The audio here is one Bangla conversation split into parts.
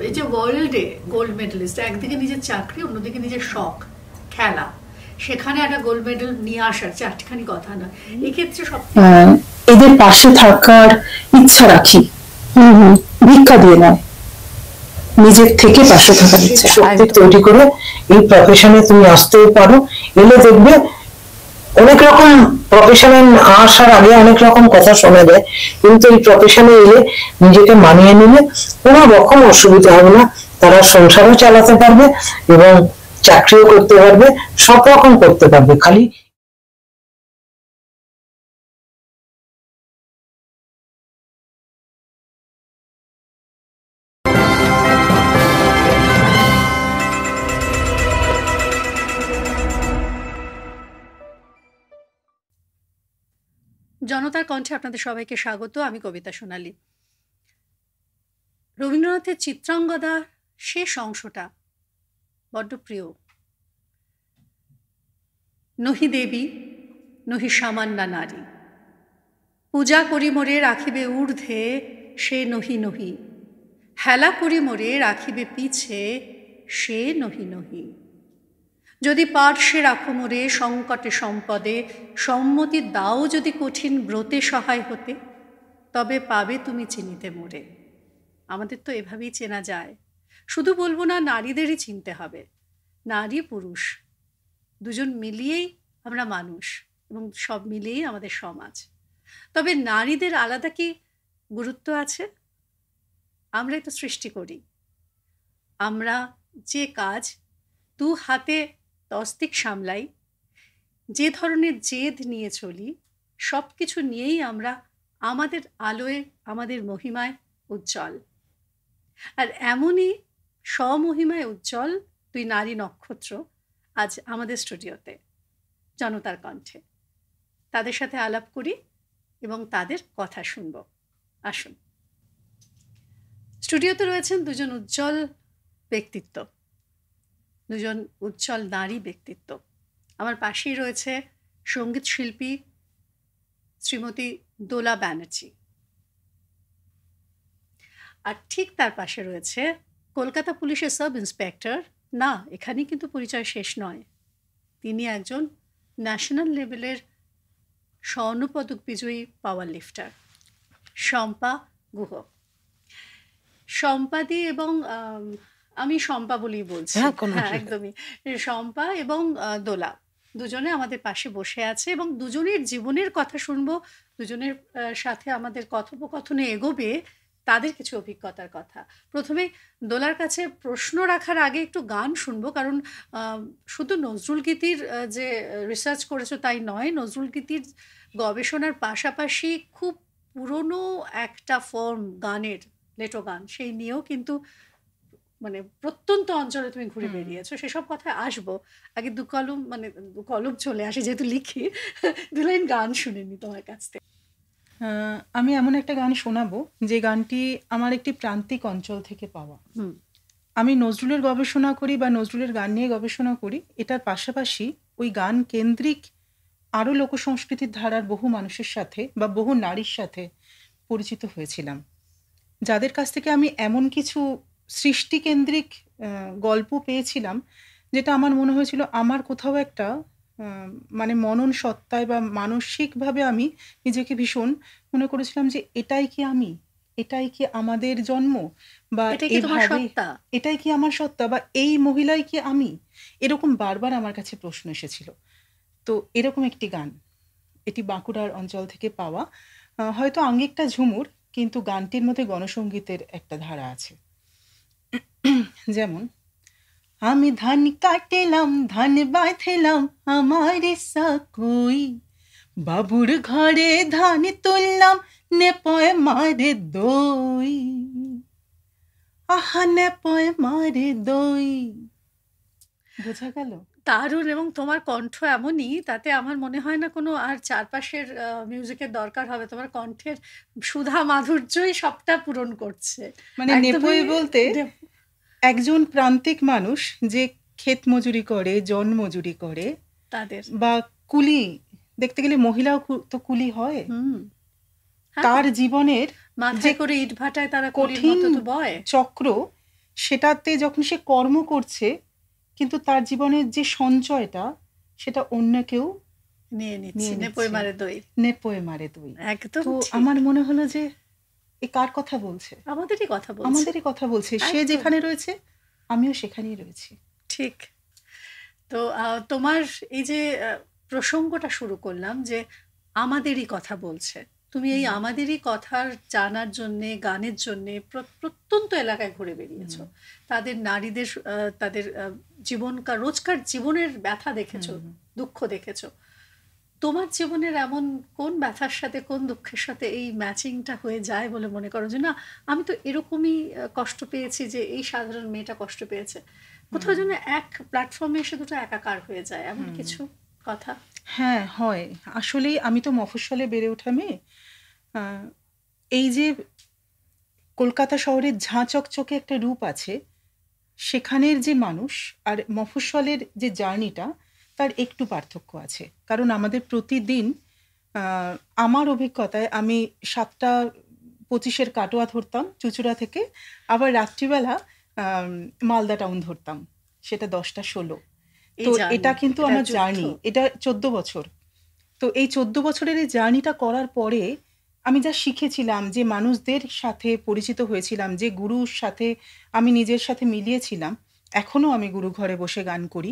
এই যে ওয়ার্ল্ডে গোল্ড মেডেলিস্ট, একদিকে নিজের চাকরি, অন্যদিকে নিজের শখ খেলা, সেখানে একটা গোল্ড মেডেল নিয়ে আসার চারটিখানি কথা নয়। এক্ষেত্রে সব এদের পাশে থাকার ইচ্ছা রাখি, ভিক্ষা দিয়ে নয়, নিজের থেকে পাশে থাকার ইচ্ছা শক্তি তৈরি করে এই প্রফেশনে তুমি আসতেও পারো। এলে দেখবে অনেক রকম প্রফেশনে আসার আগে অনেক রকম কথা শোনা যায়, কিন্তু এই প্রফেশনে এলে নিজেকে মানিয়ে নিলে কোনো রকম অসুবিধা হবে না। তারা সংসারও চালাতে পারবে এবং চাকরিও করতে পারবে, সব রকম করতে পারবে। খালি জনতার কণ্ঠে আপনাদের সবাইকে স্বাগত। আমি কবিতা সোনালী। রবীন্দ্রনাথের চিত্রাঙ্গদা শেষ অংশটা বড্ড প্রিয়। নহি দেবী নহি সামান্যা নারী, পূজা করি মোরে রাখিবে ঊর্ধ্বে সে নহি নহি, হেলা করি মোরে রাখিবে পিছে সে নহি নহি। যদি পার্শ্বে রাখো মোরে সংকটে সম্পদে, সম্মতি দাও যদি কঠিন ব্রতে সহায় হতে, তবে পাবে তুমি চিনিতে মোরে। আমাদের তো এভাবেই চেনা যায়। শুধু বলবো না, নারীদেরই চিনতে হবে। নারী পুরুষ দুজন মিলিয়েই আমরা মানুষ এবং সব মিলিয়েই আমাদের সমাজ। তবে নারীদের আলাদা কি গুরুত্ব আছে? আমরাই তো সৃষ্টি করি। আমরা যে কাজ দু হাতে তস্তিক সামলাই, যে ধরনের জেদ নিয়ে চলি, সব কিছু নিয়েই আমরা আমাদের আলোয়, আমাদের মহিমায় উজ্জ্বল। আর এমনই স্বমহিমায় উজ্জ্বল দুই নারী নক্ষত্র আজ আমাদের স্টুডিওতে, জনতার কণ্ঠে। তাদের সাথে আলাপ করি এবং তাদের কথা শুনব। আসুন। স্টুডিওতে রয়েছেন দুজন উজ্জ্বল ব্যক্তিত্ব, দুজন উজ্জ্বল নারী ব্যক্তিত্ব। আমার পাশেই রয়েছে সঙ্গীত শিল্পী শ্রীমতী দোলা ব্যানার্জি, আর ঠিক তার পাশে রয়েছে কলকাতা পুলিশের সাব ইন্সপেক্টর। না, এখানেই কিন্তু পরিচয় শেষ নয়, তিনি একজন ন্যাশনাল লেভেলের স্বর্ণপদক বিজয়ী পাওয়ার লিফটার শম্পা গুহ। শম্পাদি এবং আমি শম্পা বলেই বলছি, হ্যাঁ একদমই, শম্পা এবং দোলা দুজনে আমাদের পাশে বসে আছে এবং দুজনের জীবনের কথা শুনবো, দুজনের সাথে আমাদের কথোপকথনে এগোবে তাদের কিছু অভিজ্ঞতার কথা। প্রথমে দোলার কাছে প্রশ্ন রাখার আগে একটু গান শুনবো, কারণ শুধু নজরুল গীতির যে রিসার্চ করেছো তাই নয়, নজরুল গীতির গবেষণার পাশাপাশি খুব পুরনো একটা ফর্ম গানের, লেটো গান, সেই নিয়েও কিন্তু মানে প্রত্যন্ত অঞ্চলে তুমি ঘুরে বেরিয়েছো, সেসব কথায় আসবো। আগে দু কলম চলে আসে, যেহেতু লিখি, দু লাইন গান শুনে নি তোমার কাছ থেকে। আমি এমন একটা গান শোনাবো যে গানটি আমার একটি প্রান্তিক অঞ্চল থেকে পাওয়া। আমি নজরুলের গবেষণা করি বা নজরুলের গান নিয়ে গবেষণা করি, এটার পাশাপাশি ওই গান কেন্দ্রিক আরও লোকসংস্কৃতির ধারার বহু মানুষের সাথে বা বহু নারীর সাথে পরিচিত হয়েছিলাম, যাদের কাছ থেকে আমি এমন কিছু সৃষ্টিকেন্দ্রিক গল্প পেয়েছিলাম যেটা আমার মনে হয়েছিল আমার কোথাও একটা মানে মনন সত্তায় বা মানসিকভাবে আমি নিজেকে ভীষণ মনে করেছিলাম যে এটাই কি আমি, এটাই কি আমাদের জন্ম, বা এটাই কি আমার সত্তা, বা এই মহিলাই কি আমি, এরকম বারবার আমার কাছে প্রশ্ন এসেছিল। তো এরকম একটি গান, এটি বাঁকুড়ার অঞ্চল থেকে পাওয়া, হয়তো আঙ্গিকটা ঝুমুর, কিন্তু গানটির মধ্যে গণসঙ্গীতের একটা ধারা আছে। যেমন, আমি ধান কাটেলাম ধান বাঁধেলাম আমার সাকই, বাবুর ঘরে ধান তুললাম নেপয় মারে দই, আহা নেপয় মারে দই। বোঝা গেল? দারুণ। এবং তোমার কণ্ঠ এমনই, তাতে আমার মনে হয় না কোনো আর চারপাশের মিউজিকের দরকার হবে, তোমার কণ্ঠের সুধা মাধুর্যই সবটা পূরণ করছে। মানে নেপয় বলতে একজন প্রান্তিক মানুষ যে ক্ষেত মজুরি করে, জন মজুরি করে, তাদের বা কুলি, দেখতে গেলে মহিলাও তো কুলি হয়, তার জীবনের মাথায় করে ইট ভাটায় তারা কঠিন চক্র, সেটাতে যখন সে কর্ম করছে, কিন্তু তার জীবনের যে সঞ্চয়টা সেটা অন্য কেউ নিয়ে নিচ্ছে, নিয়ে নেপোয় নিচ্ছে। মারে দই। নেপোয় মারে দই। একদম তো ঠিক। আমার মনে হলো যে এ কার কথা বলছে? আমাদেরই কথা বলছে। আমাদেরই কথা বলছে। সে একদম। যেখানে রয়েছে আমিও সেখানেই রয়েছি। ঠিক। তো তোমার এই যে প্রসঙ্গটা শুরু করলাম যে আমাদেরই কথা বলছে, তুমি এই আমাদেরই কথার জানার জন্যে, গানের জন্যে প্রত্যন্ত এলাকায় ঘুরে বেরিয়েছো। তাদের নারীদের তাদের রোজকার জীবনের ব্যথা দেখেছো, দুঃখ দেখেছো। তোমার জীবনের এমন কোন ব্যথার সাথে, কোন দুঃখের সাথে এই ম্যাচিংটা হয়ে যায় বলে মনে করো যে না, আমি তো এরকমই কষ্ট পেয়েছি, যে এই সাধারণ মেয়েটা কষ্ট পেয়েছে। কোথাও যেন এক প্ল্যাটফর্মে এসে দুটো একাকার হয়ে যায়, এমন কিছু কথা? হ্যাঁ, হয়। আসলেই আমি তো মফস্বলে বেড়ে ওঠা মেয়ে। এই যে কলকাতা শহরের ঝাঁ চকচকে একটা রূপ আছে, সেখানের যে মানুষ আর মফস্বলের যে জার্নিটা, তার একটু পার্থক্য আছে। কারণ আমাদের প্রতিদিন, আমার অভিজ্ঞতায়, আমি 7:25 কাটোয়া ধরতাম চুঁচুড়া থেকে, আবার রাত্রিবেলা মালদা টাউন ধরতাম, সেটা 10টা 16। তো এটা কিন্তু আমার জার্নি, এটা 14 বছর। তো এই 14 বছরের এই জার্নিটা করার পরে আমি যা শিখেছিলাম, যে মানুষদের সাথে পরিচিত হয়েছিলাম, যে গুরুর সাথে আমি নিজের সাথে মিলিয়েছিলাম, এখনও আমি গুরু ঘরে বসে গান করি,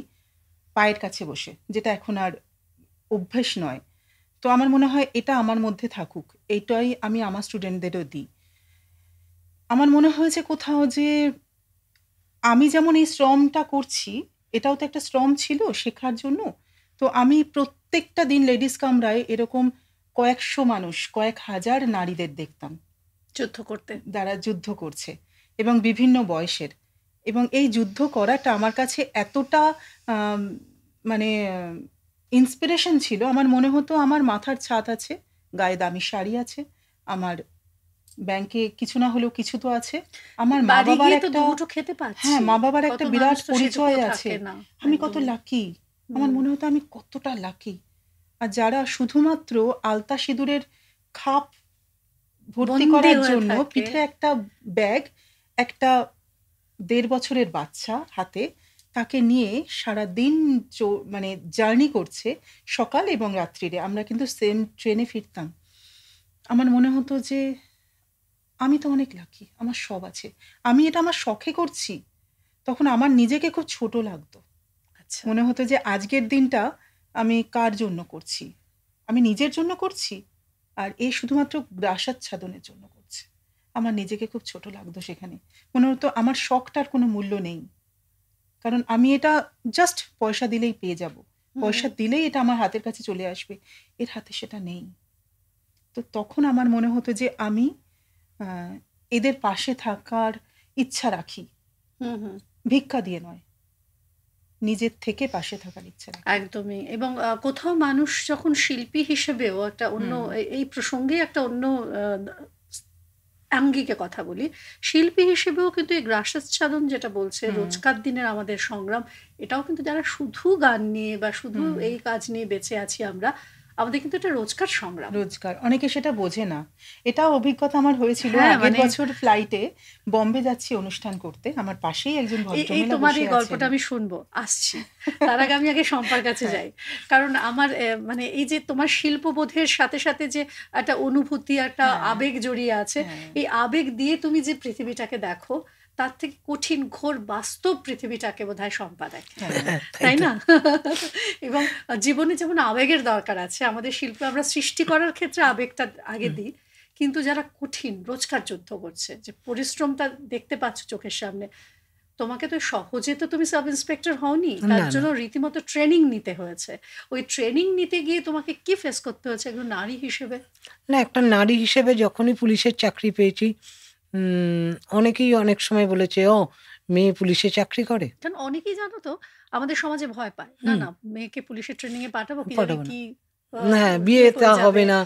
পায়ের কাছে বসে, যেটা এখন আর অভ্যেস নয়। তো আমার মনে হয় এটা আমার মধ্যে থাকুক, এইটাই আমি আমার স্টুডেন্টদেরও দিই। আমার মনে হয়েছে কোথাও যে আমি যেমন এই শ্রমটা করছি, এটাও তো একটা শ্রম ছিল শেখার জন্য। তো আমি প্রত্যেকটা দিন লেডিস কামরায় এরকম কয়েকশো মানুষ, কয়েক হাজার নারীদের দেখতাম যুদ্ধ করতে, যারা যুদ্ধ করছে, এবং বিভিন্ন বয়সের। এবং এই যুদ্ধ করাটা আমার কাছে এতটা মানে ইন্সপিরেশন ছিল। আমার মনে হতো আমার মাথার ছাদ আছে, গায়ে দামি শাড়ি আছে, আমার ব্যাংকে কিছু না হলেও কিছু তো আছে, আমার মা বাবার একটা, হ্যাঁ, মা বাবার একটা বিরাট পরিচয় আছে, আমি কত লাকি। আমার মনে হতো আমি কতটা লাকি। আর যারা শুধুমাত্র আলতা সিঁদুরের খাপ ভর্তি করার জন্য পিঠে একটা ব্যাগ, একটা 1.5 বছরের বাচ্চা হাতে, তাকে নিয়ে সারা দিন মানে জার্নি করছে, সকাল এবং রাত্রিরে। আমরা কিন্তু সেম ট্রেনে ফিরতাম। আমার মনে হতো যে আমি তো অনেক লাকি, আমার সব আছে, আমি এটা আমার শখে করছি। তখন আমার নিজেকে খুব ছোট লাগতো। মনে হতো যে আজকের দিনটা আমি কার জন্য করছি? আমি নিজের জন্য করছি, আর এ শুধুমাত্র গ্রাসাচ্ছাদনের জন্য করছে। আমার নিজেকে খুব ছোট লাগতো সেখানে। মনে হতো আমার শখটার কোনো মূল্য নেই, কারণ আমি এটা জাস্ট পয়সা দিলেই পেয়ে যাব, পয়সা দিলেই এটা আমার হাতের কাছে চলে আসবে, এর হাতে সেটা নেই। তো তখন আমার মনে হতো যে আমি এদের পাশে থাকার ইচ্ছা রাখি, ভিক্ষা দিয়ে নয়, নিজের থেকে পাশে থাকার ইচ্ছা রাখি। একদমই। এবং কোথাও মানুষ যখন শিল্পী হিসেবেও একটা অন্য, এই প্রসঙ্গে একটা অন্য আঙ্গিকে কথা বলি, শিল্পী হিসেবেও কিন্তু এই গ্রাসাচ্ছাদন যেটা বলছে, রোজকার দিনের আমাদের সংগ্রাম, এটাও কিন্তু যারা শুধু গান নিয়ে বা শুধু এই কাজ নিয়ে বেঁচে আছি আমরা, আমাদের কিন্তু এটা রোজকার সংগ্রাম। রোজকার, অনেকে সেটা বোঝে না। এটাও অভিজ্ঞতা আমার হয়েছিল। আগের বছর ফ্লাইটে বম্বে যাচ্ছি অনুষ্ঠান করতে, আমার পাশেই একজন ভদ্রমহিলা বসে আছেন। তোমার এই গল্পটা আমি শুনবো, আসছি। তার আগে আমি আগে শম্পার কাছে যাই, কারণ আমার মানে এই যে তোমার শিল্পবোধের সাথে সাথে যে একটা অনুভূতি, একটা আবেগ জড়িয়ে আছে, এই আবেগ দিয়ে তুমি যে পৃথিবীটাকে দেখো, তার থেকে কঠিন ঘোর বাস্তব পৃথিবীটাকে বোধহয় শম্পা দেখে, তাই না? এবং জীবনে যেমন আবেগের দরকার আছে, আমাদের শিল্প আমরা সৃষ্টি করার ক্ষেত্রে আবেগটা আগে দিই, কিন্তু যারা কঠিন রোজকার যুদ্ধ করছে, যে পরিশ্রমটা দেখতে পাচ্ছ চোখের সামনে, তোমাকে তো সহজে তো তুমি সাব ইন্সপেক্টর হওনি, তার জন্য রীতিমতো ট্রেনিং নিতে হয়েছে। ওই ট্রেনিং নিতে গিয়ে তোমাকে কি ফেস করতে হয়েছে একজন নারী হিসেবে? না, একটা নারী হিসেবে যখনই পুলিশের চাকরি পেয়েছি, অনেকেই অনেক সময় বলেছে, ও মেয়ে পুলিশে চাকরি করে। কারণ অনেকেই জানো তো আমাদের সমাজে ভয় পায়, না না মেয়েকে পুলিশের ট্রেনিং এ পাঠাবো, কি জানি কি, হ্যাঁ, বিয়েটা হবে না,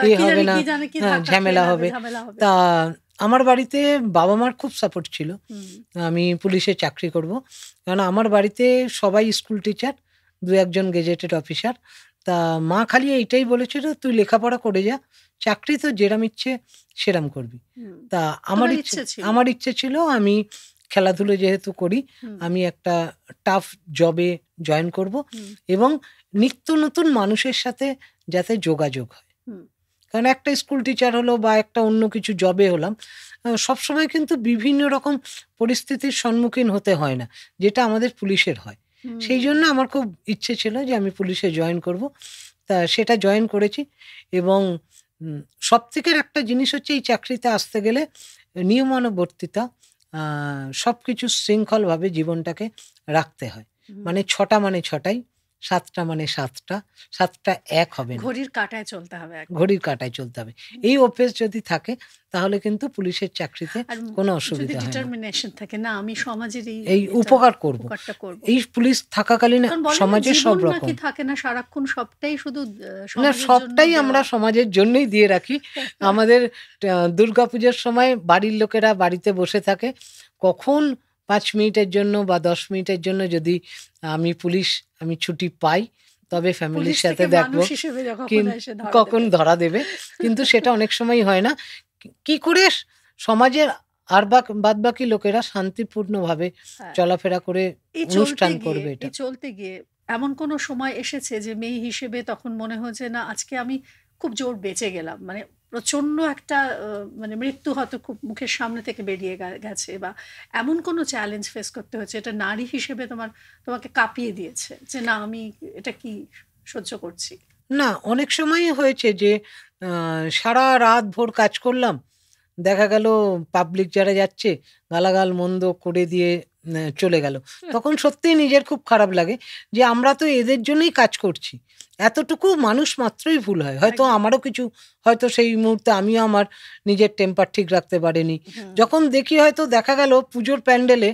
এ হবে না, ঝামেলা হবে। তা আমার বাড়িতে বাবা মার খুব সাপোর্ট ছিল আমি পুলিশে চাকরি করব, কারণ আমার বাড়িতে সবাই স্কুল টিচার, 2-1 গেজেটেড অফিসার। তা মা খালি এইটাই বলেছিল, তুই লেখাপড়া করে যা, চাকরি তো যেরাম ইচ্ছে সেরাম করবি। তা আমার ইচ্ছে ছিল আমি খেলাধুলো যেহেতু করি, আমি একটা টাফ জবে জয়েন করব এবং নিত্য নতুন মানুষের সাথে যাতে যোগাযোগ হয়। কারণ একটা স্কুল টিচার হলো বা একটা অন্য কিছু জবে হলাম, সবসময় কিন্তু বিভিন্ন রকম পরিস্থিতির সম্মুখীন হতে হয় না, যেটা আমাদের পুলিশের হয়। সেই জন্য আমার খুব ইচ্ছে ছিল যে আমি পুলিশে জয়েন করব। তা সেটা জয়েন করেছি। এবং সব থেকে একটা জিনিস হচ্ছে এই চাকরিতে আসতে গেলে নিয়মানুবর্তিতা, সব কিছু শৃঙ্খলভাবে জীবনটাকে রাখতে হয়। মানে 6টা মানে 6টাই, 7টা মানে 7টা, 7টা এক হবে না, ঘড়ির কাঁটায় চলতে হবে, ঘড়ির কাঁটায় চলতে হবে। এই অভ্যেস যদি থাকে তাহলে কিন্তু পুলিশের চাকরিতে কোনো অসুবিধা হয় না। ডিটারমিনেশন থাকে না, আমি সমাজের এই উপকার করব, এই পুলিশ থাকাকালীন সমাজের সব রকম থাকে না, সারাক্ষণ সবটাই শুধু না, সবটাই আমরা সমাজের জন্যই দিয়ে রাখি। আমাদের দুর্গাপূজার সময় বাড়ির লোকেরা বাড়িতে বসে থাকে, কখন 5 মিনিটের জন্য বা 10 মিনিটের জন্য যদি আমি ছুটি পাই, তবে ফ্যামিলির সাথে দেখবো কখন ধরা দেবে। কিন্তু সেটা অনেক সময় হয় না। কি করে সমাজের আর বাদ বাকি লোকেরা শান্তিপূর্ণভাবে চলাফেরা করে অনুষ্ঠান করবে, এটা চলতে গিয়ে এমন কোনো সময় এসেছে যে মেয়ে হিসেবে তখন মনে হয়েছে না আজকে আমি খুব জোর বেঁচে গেলাম, মানে প্রচন্ড একটা মানে মৃত্যু হয়তো খুব মুখের সামনে থেকে বেরিয়ে গেছে, বা এমন কোনো চ্যালেঞ্জ ফেস করতে হচ্ছে এটা নারী হিসেবে তোমাকে কাঁপিয়ে দিয়েছে যে না আমি এটা কি সহ্য করছি? না, অনেক সময়ই হয়েছে যে সারা রাত ভোর কাজ করলাম, দেখা গেল পাবলিক যারা যাচ্ছে গালাগাল মন্দ করে দিয়ে চলে গেল। তখন সত্যিই নিজের খুব খারাপ লাগে যে আমরা তো এদের জন্যই কাজ করছি। এতটুকু মানুষ মাত্রই ভুল হয়, হয়তো আমারও কিছু, হয়তো সেই মুহূর্তে আমিও আমার নিজের টেম্পার ঠিক রাখতে পারিনি। যখন দেখি হয়তো দেখা গেল পুজোর প্যান্ডেলে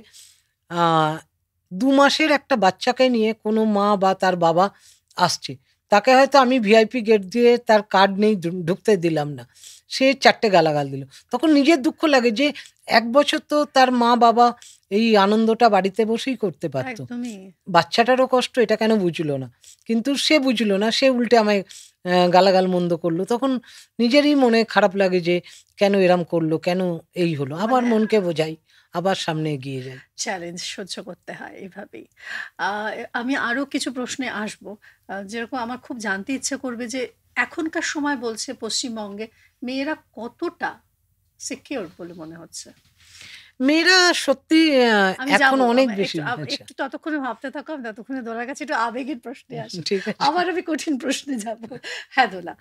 2 মাসের একটা বাচ্চাকে নিয়ে কোনো মা বা তার বাবা আসছে, তাকে হয়তো আমি ভিআইপি গেট দিয়ে তার কার্ড নেই ঢুকতে দিলাম না, সে 4টে গালাগাল দিল। তখন নিজের দুঃখ লাগে যে 1 বছর তো তার মা বাবা এই আনন্দটা বাড়িতে বসেই করতে পারতো, বাচ্চাটারও কষ্ট, এটা কেন বুঝলো না? কিন্তু সে বুঝলো না, সে উল্টে আমায় গালাগাল মন্দ করলো। তখন নিজেরই মনে খারাপ লাগে যে কেন এরম করলো, কেন এই হলো। আবার মনকে বোঝাই, আবার সামনে এগিয়ে যাই। চ্যালেঞ্জ সহ্য করতে হয় এভাবেই। আমি আরো কিছু প্রশ্নে আসবো, যেরকম আমার খুব জানতে ইচ্ছে করবে যে এখনকার সময় বলছে পশ্চিমবঙ্গে মেয়েরা কতটা সিকিউর বলে মনে হচ্ছে? মেয়েরা সত্যি এখন অনেক বেশি। একটু ততক্ষণে ভাবতে থাকো, আমি ততক্ষণে দোলার কাছে একটু আবেগের প্রশ্নে আসি, আবার আমি কঠিন প্রশ্নে যাব। হ্যাঁ দোলা,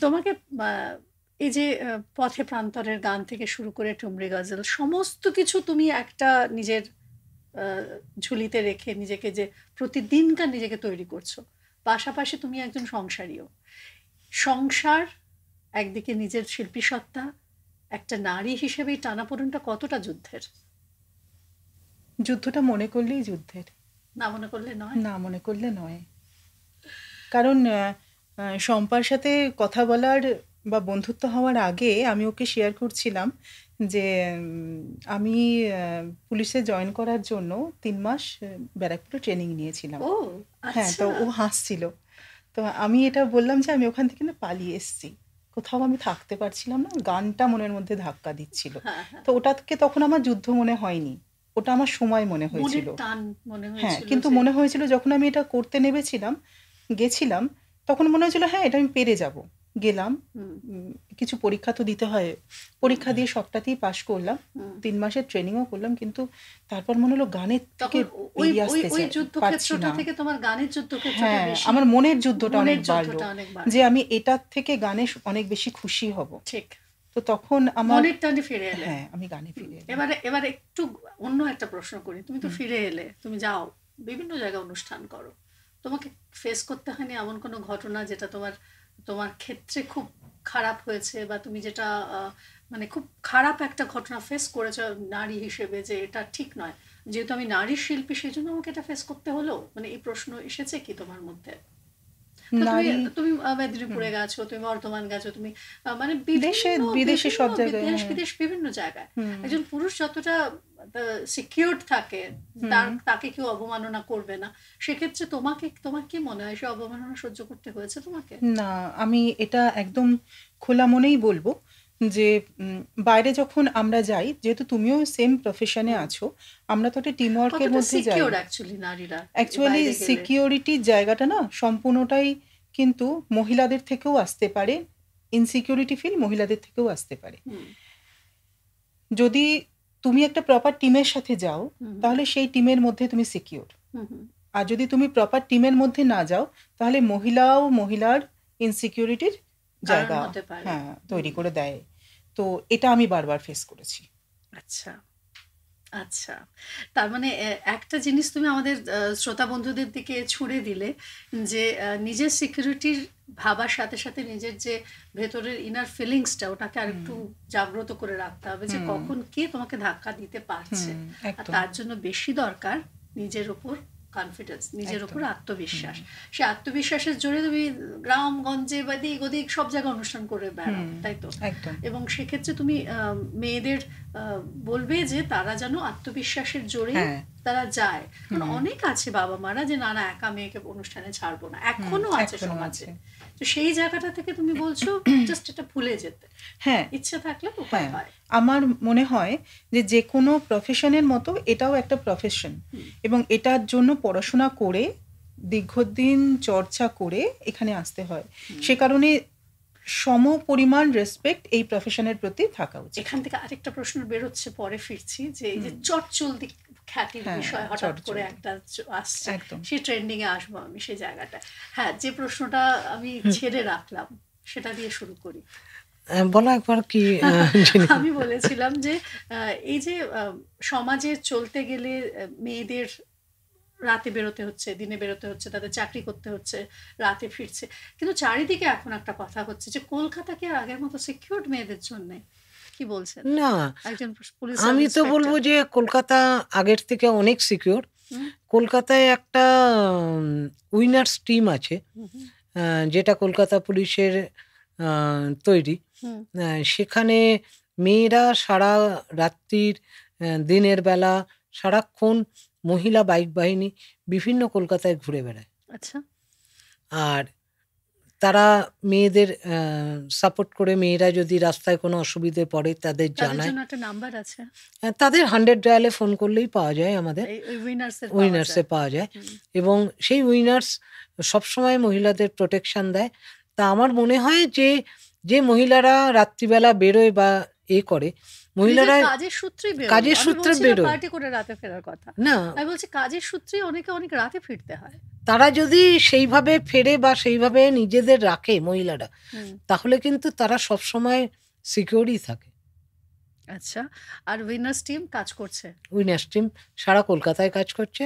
তোমাকে এই যে পথে প্রান্তরের গান থেকে শুরু করে ঠুমরি গজল, সমস্ত কিছু তুমি একটা নিজের ঝুলিতে রেখে নিজেকে যে প্রতিদিনকার নিজেকে তৈরি করছো, পাশাপাশি তুমি একজন সংসারীও। সংসার একদিকে, নিজের শিল্পী সত্তা, একটা নারী হিসেবে টানাপোড়েনটা কতটা যুদ্ধের? যুদ্ধটা মনে করলেই যুদ্ধের, না মনে করলে নয়। না মনে করলে নয়। কারণ শম্পার সাথে কথা বলার বা বন্ধুত্ব হওয়ার আগে আমি ওকে শেয়ার করছিলাম যে আমি পুলিশে জয়েন করার জন্য 3 মাস ব্যারাকপুরে ট্রেনিং নিয়েছিলাম। হ্যাঁ, তো ও হাসছিল। তো আমি এটা বললাম যে আমি ওখান থেকে না পালিয়ে এসেছি, কোথাও আমি থাকতে পারছিলাম না, গানটা মনের মধ্যে ধাক্কা দিচ্ছিল। তো ওটাকে তখন আমার যুদ্ধ মনে হয়নি, ওটা আমার সময় মনে হয়েছিল। হ্যাঁ, কিন্তু মনে হয়েছিল যখন আমি এটা করতে গেছিলাম তখন মনে হয়েছিল হ্যাঁ এটা আমি পেরে যাব। গেলাম, কিছু পরীক্ষা তো দিতে হয়, পরীক্ষা দিয়ে সবটাতেই পাশ করলাম, 3 মাসের ট্রেনিংও করলাম, কিন্তু তারপর মনে হলো গানের থেকে বেরিয়ে আসতে পারছি না। হ্যাঁ, আমার মনের যুদ্ধটা অনেক বাড়লো যে আমি এটার থেকে গানে অনেক বেশি খুশি হব। ঠিক। তো তখন আমার ফিরে এলে। হ্যাঁ, আমি গানে ফিরে এলাম। এবার একটু অন্য একটা প্রশ্ন করি। তুমি তো ফিরে এলে, তুমি যাও বিভিন্ন জায়গায় অনুষ্ঠান করো, তোমাকে ফেস করতে হয়নি এমন কোনো ঘটনা যেটা তোমার ক্ষেত্রে খুব খারাপ হয়েছে, বা তুমি যেটা মানে খুব খারাপ একটা ঘটনা ফেস করেছো নারী হিসেবে, যে এটা ঠিক নয়, যেহেতু আমি নারী শিল্পী সেই জন্য আমাকে এটা ফেস করতে হলো? মানে এই প্রশ্ন এসেছে কি তোমার মধ্যে? তুমি মেদিনীপুরে গেছো, তুমি বর্ধমান গেছো, তুমি মানে বিদেশে সব জায়গায়, বিদেশ বিভিন্ন জায়গায় একজন পুরুষ যতটা সিকিউরড থাকে তাকে কেউ অবমাননা করবে না। সেক্ষেত্রে তোমার কি মনে হয় সে অবমাননা সহ্য করতে হয়েছে তোমাকে? না, আমি এটা একদম খোলা মনেই বলবো যে বাইরে যখন আমরা যাই, যেহেতু তুমিও সেম প্রফেশনে আছো, আমরা তো একটা টিম ওয়ার্কের মধ্যে যাই। অ্যাকচুয়ালি সিকিউরিটির জায়গাটা না সম্পূর্ণটাই কিন্তু মহিলাদের থেকেও আসতে পারে, ইনসিকিউরিটি ফিল মহিলাদের থেকেও আসতে পারে। যদি তুমি একটা প্রপার টিমের সাথে যাও তাহলে সেই টিমের মধ্যে তুমি সিকিউর, আর যদি তুমি প্রপার টিমের মধ্যে না যাও তাহলে মহিলার ইনসিকিউরিটির জায়গা হ্যাঁ তৈরি করে দেয়। তো এটা আমি বারবার ফেস করেছি। আচ্ছা আচ্ছা, তার মানে একটা জিনিস তুমি আমাদের শ্রোতা বন্ধুদের দিকে ছুড়ে দিলে যে নিজের সিকিউরিটির ভাবার সাথে সাথে নিজের যে ভেতরের ইনার ফিলিংসটা ওটাকে আর একটু জাগ্রত করে রাখতে হবে, যে কখন কে তোমাকে ধাক্কা দিতে পারছে। আর তার জন্য বেশি দরকার নিজের উপর কনফিডেন্স, নিজের উপর আত্মবিশ্বাস। সে আত্মবিশ্বাসের জোরে তুমি গ্রামগঞ্জে বা দিক ওদিক সব জায়গায় অনুষ্ঠান করে বেড়াও, তাই তো? এবং সেক্ষেত্রে তুমি মেয়েদের বলবে যে তারা যেন আত্মবিশ্বাসের জোরে তারা যায়। কারণ অনেক আছে বাবা মারা যে না না একা মেয়েকে অনুষ্ঠানে ছাড়বো না, এখনো আছে সমাজে। তো সেই জায়গাটা থেকে তুমি বলছো জাস্ট এটা ভুলে যেতে, হ্যাঁ ইচ্ছা থাকলে উপায় হয়। আমার মনে হয় যে কোনো প্রফেশনের মতো এটাও একটা প্রফেশন, এবং এটার জন্য পড়াশোনা করে দীর্ঘদিন চর্চা করে এখানে আসতে হয়। সে কারণে সম পরিমাণ রেসপেক্ট এই প্রফেশনের প্রতি থাকা উচিত। এখান থেকে আরেকটা প্রশ্ন বেরোচ্ছে, পরে ফিরছি, যে এই যে চটচলতি খ্যাতির বিষয় হঠাৎ করে একটা আসছে, সেই ট্রেন্ডিং এ আসবো আমি সেই জায়গাটা। হ্যাঁ, যে প্রশ্নটা আমি ছেড়ে রাখলাম সেটা দিয়ে শুরু করি। বলা একবার কি আমি বলেছিলাম যে এই যে সমাজে চলতে গেলে মেয়েদের রাতে বেরোতে হচ্ছে, দিনে বেরোতে হচ্ছে, তাদের চাকরি করতে হচ্ছে, রাতে ফিরছে, কিন্তু চারিদিকে এখন একটা কথা হচ্ছে যে কলকাতা কি আর আগের মতো সিকিউরড মেয়েদের জন্য? কি বলছেন? না, একজন পুলিশ আমি তো বলবো যে কলকাতা আগের থেকে অনেক সিকিউর। কলকাতায় একটা উইনার্স টিম আছে, যেটা কলকাতা পুলিশের তৈরি। সেখানে মেয়েরা সারা রাত্রির, দিনের বেলা সারাক্ষণ মহিলা বাইক বাহিনী বিভিন্ন কলকাতায় ঘুরে বেড়ায়। আচ্ছা। আর তারা মেয়েদের সাপোর্ট করে, মেয়েরা যদি রাস্তায় কোনো অসুবিধে পড়ে তাদের জানায়। একটা নাম্বার আছে তাদের 100 ডায়ালে ফোন করলেই পাওয়া যায়, আমাদের উইনার্সে পাওয়া যায়। এবং সেই উইনার্স সবসময় মহিলাদের প্রোটেকশন দেয়। তা আমার মনে হয় যে যে মহিলারা রাত্রিবেলা বেরোয় বা করে, মহিলারা কাজের সূত্রে বেরোয়, পার্টি করে রাতে ফেরার কথা না, আমি বলছি কাজের সূত্রে অনেকে অনেক রাতে ফিরতে হয়। তারা যদি সেইভাবে ফেরে বা সেইভাবে নিজেদের রাখে মহিলারা, তাহলে কিন্তু তারা সবসময় সিকিউরই থাকে। আচ্ছা, আর উইনার্স টিম কাজ করছে? উইনার্স টিম সারা কলকাতায় কাজ করছে,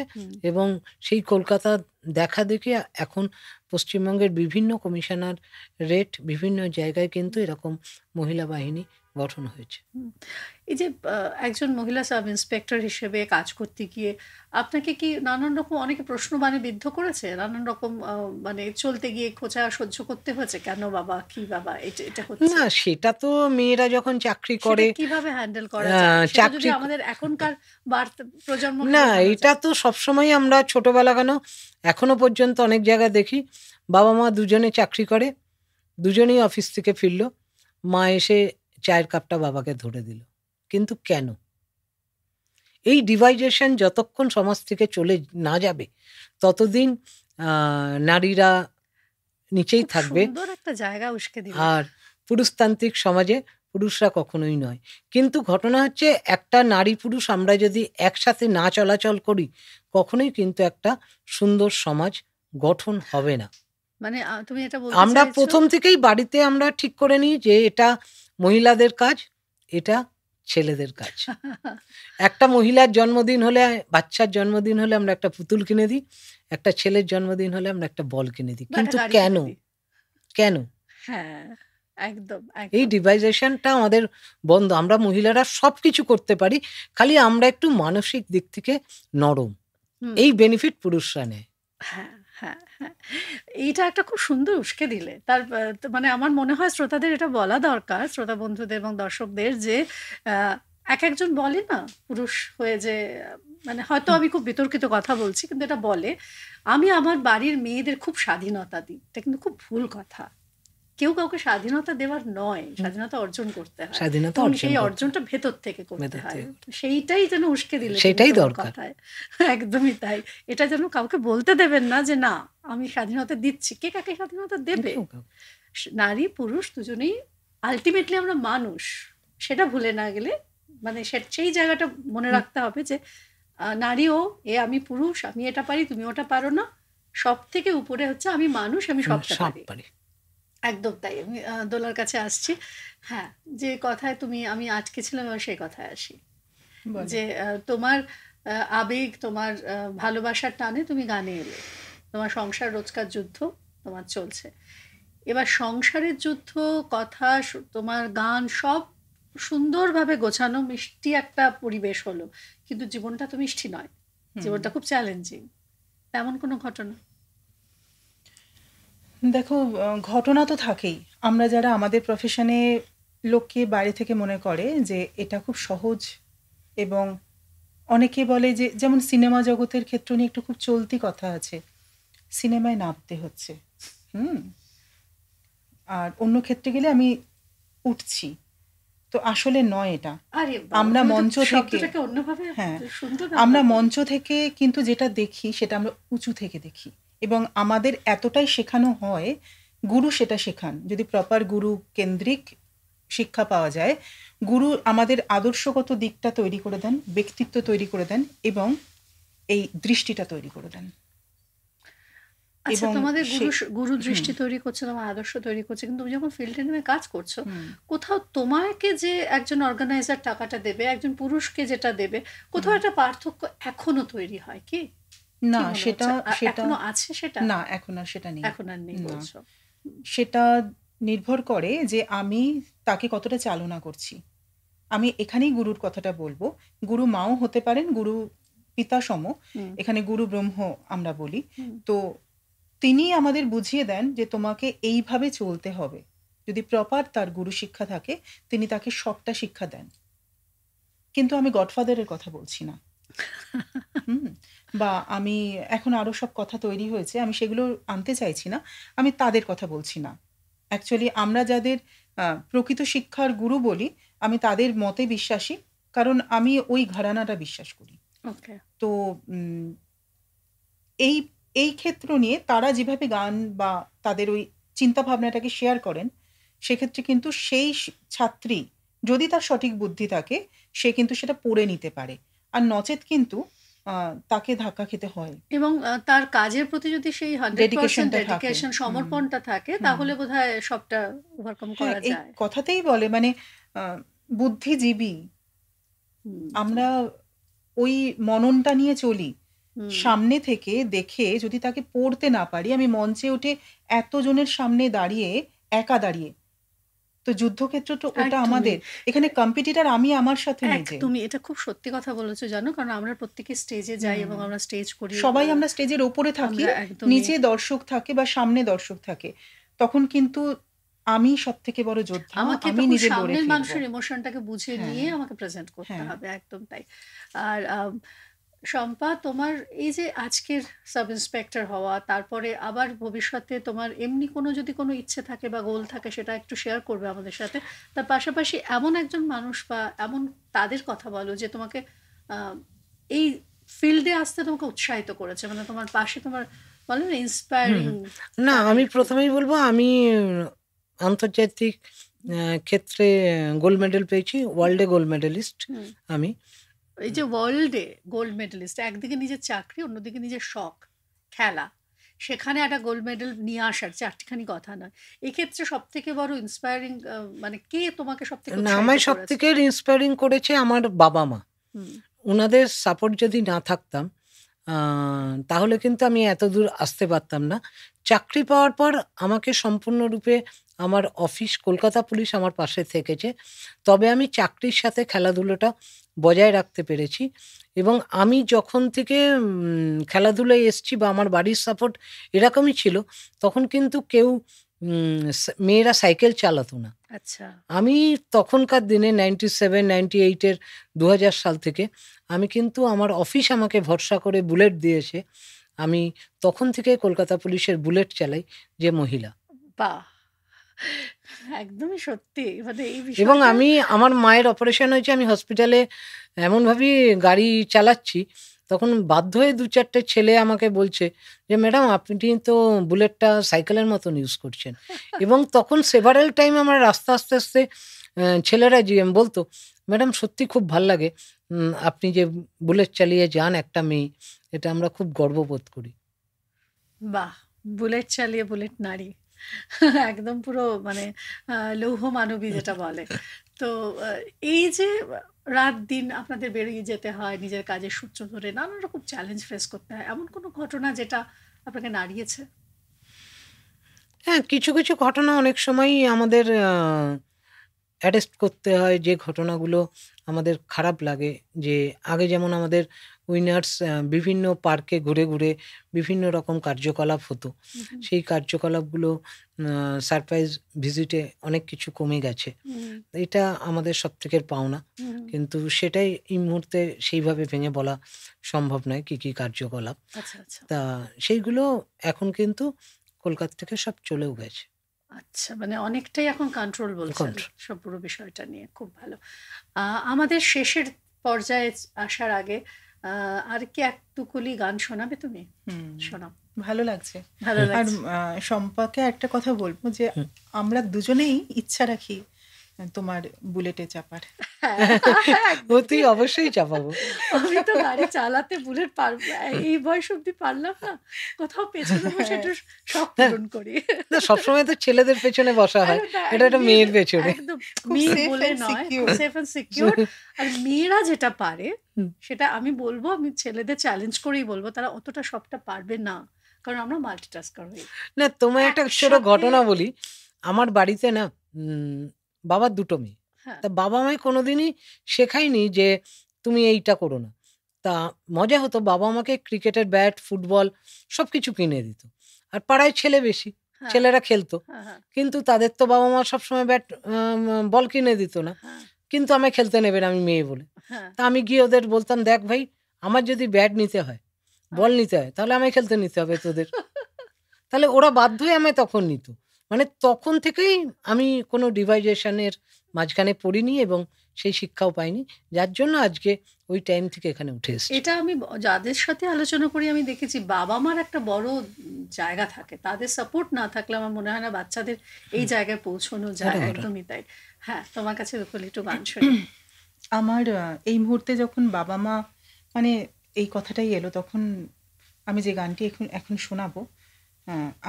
এবং সেই কলকাতা দেখা দেখে এখন পশ্চিমবঙ্গের বিভিন্ন কমিশনার রেট বিভিন্ন জায়গায় কিন্তু এরকম মহিলা বাহিনী গঠন হয়েছে। এই যে একজন মহিলা সাব ইন্সপেক্টর হিসেবে কাজ করতে গিয়ে আপনাকে কি নানান রকম অনেকে প্রশ্ন বিদ্ধ করেছে, নানান রকম মানে চলতে গিয়ে খোঁচা সহ্য করতে হয়েছে? কেন বাবা, কি বাবা এটা হচ্ছে না, সেটা তো মেয়েরা যখন চাকরি করে কিভাবে হ্যান্ডেল করা যায়, চাকরি আমাদের এখনকার প্রজন্ম না, এটা তো সবসময় আমরা ছোটবেলা কেন এখনো পর্যন্ত অনেক জায়গায় দেখি বাবা মা দুজনে চাকরি করে, দুজনেই অফিস থেকে ফিরলো, মা এসে চায়ের কাপটা বাবাকে ধরে দিল। কিন্তু কেন? এই ডিভাইডেশন যতক্ষণ সমাজ থেকে চলে না যাবে ততদিন নারীরা নিচেই থাকবে। আর পুরুষতান্ত্রিক সমাজে পুরুষরা কখনোই নয়। কিন্তু ঘটনা হচ্ছে, একটা নারী পুরুষ আমরা যদি একসাথে না চলাচল করি কখনোই কিন্তু একটা সুন্দর সমাজ গঠন হবে না। মানে তুমি এটা বলতে আমরা প্রথম থেকেই বাড়িতে আমরা ঠিক করে নিই যে এটা মহিলাদের কাজ, এটা ছেলেদের কাজ। একটা মহিলার জন্মদিন হলে, বাচ্চার জন্মদিন হলে আমরা একটা পুতুল কিনে দিই, একটা ছেলের জন্মদিন হলে আমরা একটা বল কিনে দিই। কিন্তু কেন? হ্যাঁ, একদম। এই ডিভাইডেশনটা আমাদের বন্ধ। আমরা মহিলারা সবকিছু করতে পারি, খালি আমরা একটু মানসিক দিক থেকে নরম। এই বেনিফিট পুরুষরা নেয়। হ্যাঁ হ্যাঁ হ্যাঁ, এইটা একটা খুব সুন্দর উস্কে দিলে। তার মানে আমার মনে হয় শ্রোতাদের এটা বলা দরকার, শ্রোতা বন্ধুদের এবং দর্শকদের, যে একজন বলে না পুরুষ হয়ে যে, মানে হয়তো আমি খুব বিতর্কিত কথা বলছি, কিন্তু এটা বলে আমি আমার বাড়ির মেয়েদের খুব স্বাধীনতা দিই, এটা কিন্তু খুব ভুল কথা। কেউ কাউকে স্বাধীনতা দেওয়ার নয়, স্বাধীনতা অর্জন করতে হয়, স্বাধীনতা সেই অর্জনটা ভেতর থেকে করতে হয়। সেইটাই যেন উস্কে দিলে, সেটাই দরকার। একদমই তাই। এটা যেন কাউকে বলতে দেবেন না যে না আমি স্বাধীনতা দিচ্ছি। কে কাকে স্বাধীনতা দেবে? নারী পুরুষ দুজনেই আলটিমেটলি আমরা মানুষ, সেটা ভুলে না গেলে, মানে সেই জায়গাটা মনে রাখতে হবে যে নারীও আমি পুরুষ, আমি এটা পারি তুমি ওটা পারো না, সব থেকে উপরে হচ্ছে আমি মানুষ, আমি সবটা পারি। একদম তাই। আমি দোলার কাছে আসছি। হ্যাঁ, যে কথায় আমি আটকে ছিলাম এবার সেই কথায় আসি, যে তোমার আবেগ, তোমার ভালোবাসার টানে তুমি গানে এলে, তোমার সংসার রোজকার যুদ্ধ তোমার চলছে, এবার সংসারের যুদ্ধ, কথা, তোমার গান সব সুন্দরভাবে গোছানো মিষ্টি একটা পরিবেশ হলো, কিন্তু জীবনটা তো মিষ্টি নয়, জীবনটা খুব চ্যালেঞ্জিং। তেমন কোনো ঘটনা? দেখো, ঘটনা তো থাকেই। আমরা যারা আমাদের প্রফেশনে, লোককে বাইরে থেকে মনে করে যে এটা খুব সহজ, এবং অনেকে বলে যে, যেমন সিনেমা জগতের ক্ষেত্র নিয়ে একটু খুব চলতি কথা আছে, সিনেমায় নামতে হচ্ছে, আর অন্য ক্ষেত্রে গেলে আমি উঠছি। তো আসলে নয় এটা। আমরা মঞ্চ থেকে, হ্যাঁ, আমরা মঞ্চ থেকে কিন্তু যেটা দেখি সেটা আমরা উঁচু থেকে দেখি, এবং আমাদের এতটাই শেখানো হয়, গুরু সেটা শেখান, যদি প্রপার গুরু কেন্দ্রিক শিক্ষা পাওয়া যায়, গুরু আমাদের আদর্শগত দিকটা তৈরি করে দেন, ব্যক্তিত্ব তৈরি করে দেন, এবং এই দৃষ্টিটা তৈরি করে দেন। আচ্ছা, তোমাদের গুরু দৃষ্টি তৈরি করছে, তোমার আদর্শ তৈরি করছে, কিন্তু তুমি যখন ফিল্ডে নেমে কাজ করছো, কোথাও তোমাকে যে একজন অর্গানাইজার টাকাটা দেবে, একজন পুরুষকে যেটা দেবে, কোথাও একটা পার্থক্য এখনো তৈরি হয় কি? না, সেটা এখনো আছে? সেটা না, এখন আর সেটা নেই। এখন আর নেই বলছো? সেটা নির্ভর করে যে আমি তাকে কতটা চালনা করছি। আমি এখানেই গুরুর কথাটা বলবো। গুরু মাও হতে পারেন, গুরু পিতা সম, এখানে গুরু ব্রহ্ম আমরা বলি। তো তিনি আমাদের বুঝিয়ে দেন যে তোমাকে এইভাবে চলতে হবে। যদি প্রপার তার গুরু শিক্ষা থাকে, তিনি তাকে সবটা শিক্ষা দেন। কিন্তু আমি গডফাদারের কথা বলছি না, বা আমি এখন আরো সব কথা তৈরি হয়েছে, আমি সেগুলো আনতে চাইছি না, আমি তাদের কথা বলছি না। অ্যাকচুয়ালি আমরা যাদের প্রকৃত শিক্ষার গুরু বলি, আমি তাদের মতে বিশ্বাসী, কারণ আমি ওই ঘরানাটা বিশ্বাস করি। তো এই ক্ষেত্র নিয়ে তারা যেভাবে গান বা তাদের ওই চিন্তা ভাবনাটাকে শেয়ার করেন, সেক্ষেত্রে কিন্তু সেই ছাত্রী, যদি তার সঠিক বুদ্ধি থাকে, সে কিন্তু সেটা পড়ে নিতে পারে, আর নচেত কিন্তু তাকে ধাক্কা খেতে হয়। এবং তার কাজের প্রতি যদি সেই 100% ডেডিকেশন, সমর্পণটা থাকে, তাহলে বোধহয় সবটা ওভারকাম করা যায়। কথাতেই বলে, মানে বুদ্ধিজীবী আমরা ওই মননটা নিয়ে চলি, সামনে থেকে দেখে যদি তাকে পড়তে না পারি, আমি মঞ্চে উঠে এতজনের সামনে দাঁড়িয়ে, একা দাঁড়িয়ে, তো যুদ্ধক্ষেত্র তো ওটা আমাদের, এখানে কম্পিটিটর আমি আমার সাথে নিজে। তুমি এটা খুব সত্যি কথা বলেছো, জানো, কারণ আমরা প্রত্যেকে স্টেজে যাই এবং আমরা স্টেজ করি, সবাই আমরা স্টেজের ওপরে থাকি, নিচে দর্শক থাকে বা সামনে দর্শক থাকে, তখন কিন্তু আমি সব থেকে বড় যোদ্ধা, আমি নিজে লড়ে ফিরবো। মানুষের ইমোশনটাকে বুঝে নিয়ে আমাকে প্রেজেন্ট করতে হবে। একদম তাই। আর শম্পা, তোমার এই যে আজকের সাব ইন্সপেক্টর হওয়া, তারপরে আবার ভবিষ্যতে তোমার এমনি কোনো যদি কোনো ইচ্ছে থাকে বা গোল থাকে, সেটা একটু শেয়ার করবে আমাদের সাথে। তার পাশাপাশি এমন একজন মানুষ বা এমন তাদের কথা বলো যে তোমাকে এই ফিল্ডে আসতে তোমাকে উৎসাহিত করেছে, মানে তোমার পাশে, তোমার বলে না ইন্সপায়ারিং। না, আমি প্রথমেই বলবো, আমি আন্তর্জাতিক ক্ষেত্রে গোল্ড মেডেল পেয়েছি, ওয়ার্ল্ডে গোল্ড মেডেলিস্ট আমি। এই যে ওয়ার্ল্ডে গোল্ড মেডেলিস্ট, একদিকে নিজের চাকরি, অন্যদিকে নিজের শখ খেলা, সেখানে একটা গোল্ড মেডেল নিয়ে আসার চারটিখানি কথা নয়। এক্ষেত্রে সব থেকে বড় ইন্সপায়ারিং মানে কে তোমাকে সব থেকে? আমায় সব থেকে ইন্সপায়ারিং করেছে আমার বাবা মা। ওনাদের সাপোর্ট যদি না থাকতাম, তাহলে কিন্তু আমি এত দূর আসতে পারতাম না। চাকরি পাওয়ার পর আমাকে সম্পূর্ণরূপে আমার অফিস, কলকাতা পুলিশ আমার পাশে থেকেছে, তবে আমি চাকরির সাথে খেলাধুলোটা বজায় রাখতে পেরেছি। এবং আমি যখন থেকে খেলাধুলায় এসছি বা আমার বাড়ির সাপোর্ট এরকমই ছিল, তখন কিন্তু কেউ মেয়েরা সাইকেল চালাতো না। আচ্ছা, আমি তখনকার দিনে 97, 98-এর 2000 সাল থেকে আমি কিন্তু আমার অফিস আমাকে ভরসা করে বুলেট দিয়েছে। আমি তখন থেকে কলকাতা পুলিশের বুলেট চালাই, যে মহিলা। বাহ, একদমই সত্যি, মানে এই এবং বিষয়টা আমি আমার মায়ের অপারেশন হয়েছে, আমি হসপিটালে এমনভাবেই গাড়ি চালাচ্ছি, তখন বাধ্য হয়ে 2-4টে ছেলে আমাকে বলছে যে ম্যাডাম আপনি তো বুলেটটা সাইকেলের মতন ইউজ করছেন। এবং তখন সেভারাল টাইম আমার রাস্তা আস্তে আস্তে ছেলেরা যে বলতো ম্যাডাম সত্যি খুব ভাল লাগে, আপনি যে বুলেট চালিয়ে যান একটা মেয়ে, এটা আমরা খুব গর্ববোধ করি। বাহ, বুলেট চালিয়ে বুলেট নারী, একদম পুরো মানে লৌহ মানবী যেটা বলে। তো এই যে রাত দিন আপনাদের বেরিয়ে যেতে হয় নিজের কাজের সূত্র ধরে, নানান রকম চ্যালেঞ্জ ফেস করতে হয়, এমন কোনো ঘটনা যেটা আপনাকে নাড়িয়েছে? হ্যাঁ, কিছু কিছু ঘটনা অনেক সময়ই আমাদের অ্যাডজাস্ট করতে হয়, যে ঘটনাগুলো আমাদের খারাপ লাগে। যে আগে যেমন আমাদের উইনার্স বিভিন্ন পার্কে ঘুরে ঘুরে বিভিন্ন রকম কার্যকলাপ হতো, সেই কার্যকলাপগুলো সারপ্রাইজ ভিজিটে অনেক কিছু কমে গেছে। এটা আমাদের সব থেকে পাওনা, কিন্তু সেটাই এই মুহূর্তে সেইভাবে ভেঙে বলা সম্ভব নয় কি কি কার্যকলাপ। তা সেইগুলো এখন কিন্তু কলকাতা থেকে সব চলেও গেছে। আচ্ছা, মানে অনেকটাই এখন কন্ট্রোল বলছেন সব পুরো বিষয়টা নিয়ে, খুব ভালো। আমাদের শেষের পর্যায়ে আসার আগে আর কি এক দুকলি গান শোনাবে তুমি? শোনাও। ভালো লাগছে। ভালো আর লাগছে। শম্পাকে একটা কথা বলবো যে আমরা দুজনেই ইচ্ছা রাখি তোমার বুলেটে চাপার। তুই অবশ্যই চাপাবো। আমি তো গাড়ি চালাতে বুলেট পারবো, এই বয়স অব্দি পারলাম না, কোথাও পেছনে বসে একটু শখ পূরণ করি। না, সবসময় তো ছেলেদের পেছনে বসা হয়, এটা একটা মেয়ের পেছনে। একদম মেয়ে বলে নয়, সেফ এন্ড সিকিউর। আর মেয়েরা যেটা পারে সেটা আমি বলবো, আমি ছেলেদের চ্যালেঞ্জ করেই বলবো, তারা অতটা সবটা পারবে না, কারণ আমরা মাল্টিটাস্কার হই। না, তোমায় একটা ছোট ঘটনা বলি। আমার বাড়িতে না বাবার 2টো মেয়ে, তা বাবা আমায় কোনোদিনই শেখায়নি যে তুমি এইটা করো না। তা মজা হতো, বাবা আমাকে ক্রিকেটের ব্যাট, ফুটবল সবকিছু কিনে দিত। আর পাড়ায় ছেলে বেশি, ছেলেরা খেলতো, কিন্তু তাদের তো বাবা মা সবসময় ব্যাট বল কিনে দিত না, কিন্তু আমায় খেলতে নেবে না, আমি মেয়ে বলে। তা আমি গিয়ে ওদের বলতাম, দেখ ভাই, আমার যদি ব্যাট নিতে হয়, বল নিতে হয়, তাহলে আমায় খেলতে নিতে হবে তোদের। তাহলে ওরা বাধ্য হয়ে আমায় তখন নিত। মানে তখন থেকেই আমি কোনো ডিভাইজেশনের মাঝখানে পড়িনি এবং সেই শিক্ষাও পাইনি, যার জন্য আজকে ওই টাইম থেকে এখানে উঠে এসেছি। এটা আমি যাদের সাথে আলোচনা করি আমি দেখেছি বাবা মার একটা বড় জায়গা থাকে, তাদের সাপোর্ট না থাকলে আমার মনে হয় না বাচ্চাদের এই জায়গায় পৌঁছানো যায়। একদমই তাই। হ্যাঁ, তোমার কাছে একটু গান শুনি। আমার এই মুহূর্তে যখন বাবা মা মানে এই কথাটাই এলো, তখন আমি যে গানটি এখন শোনাবো,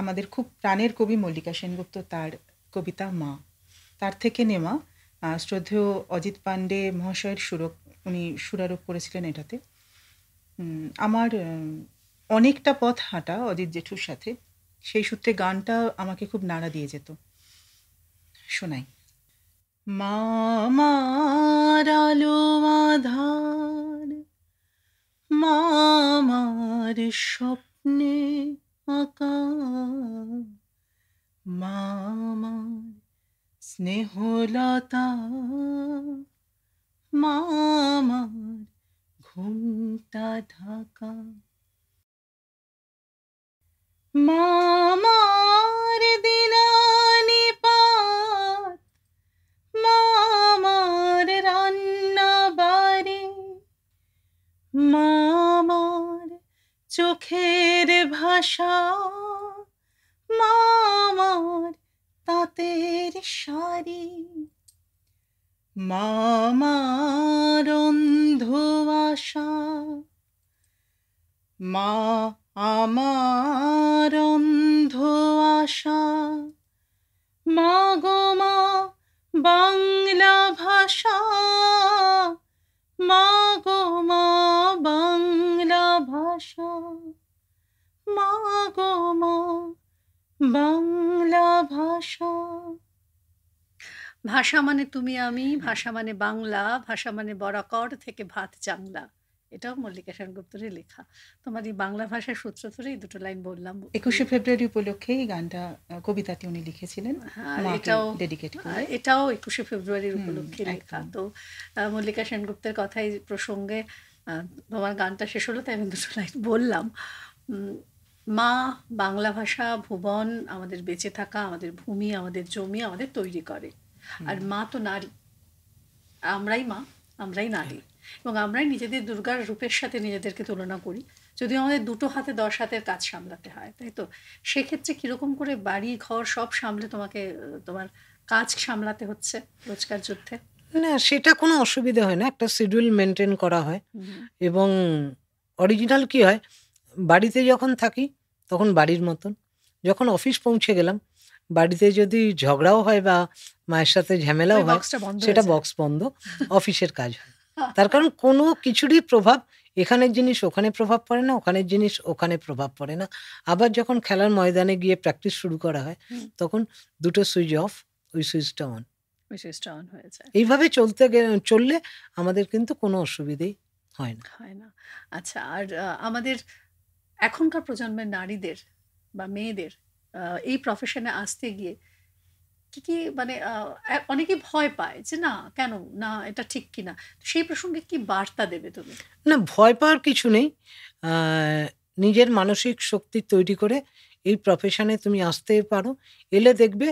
আমাদের খুব প্রাণের কবি মল্লিকা সেনগুপ্ত, তার কবিতা মা, তার থেকে নেওয়া। শ্রদ্ধেয় অজিত পান্ডে মহাশয়ের উনি সুরারোপ করেছিলেন এটাতে। আমার অনেকটা পথ হাঁটা অজিত জেঠুর সাথে, সেই সূত্রে গানটা আমাকে খুব নাড়া দিয়ে যেত। শোনাই। মা আমার আলো আধার, মা আমার স্বপ্নে আঁকা, মা আমার স্নেহলতা, মা আমার ঘুমটা ঢাকা, মা আমার দিনানি পাত, মা আমার রান্না বাড়ি, মা আমার চোখের ভাষা, মা আমার তাঁতের শাড়ি, মা আমার অন্ধ আশা, মা আমার অন্ধ আশা, মা গো মা বাংলা ভাষা, মা গো মা বাংলা ভাষা, মা গো মা বাংলা ভাষা। ভাষা মানে তুমি আমি, ভাষা মানে বাংলা, ভাষা মানে বরাকর থেকে ভাত জাংলা, এটাও মল্লিকা সেনগুপ্তেরই লেখা। তোমার এই বাংলা ভাষার সূত্র ধরেই দুটো লাইন বললাম। 21শে ফেব্রুয়ারি উপলক্ষে এই গানটা, কবিতাটি উনি লিখেছিলেন। এটাও 21শে ফেব্রুয়ারির উপলক্ষে লেখা। তো মল্লিকা সেনগুপ্তের কথাই প্রসঙ্গে তোমার গানটা শেষ হলো, তাই আমি দুটো লাইন বললাম। মা, বাংলা ভাষা, ভুবন, আমাদের বেঁচে থাকা, আমাদের ভূমি, আমাদের জমি আমাদের তৈরি করে। আর মা তো নারী, আমরাই মা, আমরাই নারী, এবং আমরাই নিজেদের দুর্গার রূপের সাথে নিজেদেরকে তুলনা করি, যদিও আমাদের 2 হাতে 10 হাতের কাজ সামলাতে হয়, তাই তো? সেক্ষেত্রে কীরকম করে বাড়ি ঘর সব সামলে তোমাকে তোমার কাজ সামলাতে হচ্ছে রোজকার যুদ্ধে? না, সেটা কোনো অসুবিধা হয় না, একটা শিডিউল মেনটেন করা হয়। এবং অরিজিনাল কি হয়, বাড়িতে যখন থাকি তখন বাড়ির মতন, যখন অফিস পৌঁছে গেলাম বাড়িতে যদি ঝগড়াও হয় বা মায়ের সাথে ঝামেলাও হয়, সেটা বক্স বন্ধ, অফিসের কাজ হয়। তার কারণ কোনো কিছুরই প্রভাব এখানের জিনিস ওখানে প্রভাব পড়ে না, ওখানের জিনিস ওখানে প্রভাব পড়ে না। আবার যখন খেলার ময়দানে গিয়ে প্র্যাকটিস শুরু করা হয় তখন দুটো সুইচ অফ, ওই সুইচটা অন, হয়ে যায়। এইভাবে চললে আমাদের কিন্তু কোনো অসুবিধেই হয় না। আচ্ছা, আর আমাদের এখনকার প্রজন্মের নারীদের বা মেয়েদের এই প্রফেশনে আসতে গিয়ে কি মানে অনেকে ভয় পায় যে না কেন, না এটা ঠিক কিনা, সেই প্রসঙ্গে কি বার্তা দেবে তুমি? না, ভয় পাওয়ার কিছু নেই। নিজের মানসিক শক্তি তৈরি করে এই প্রফেশনে তুমি আসতে পারো, এলে দেখবে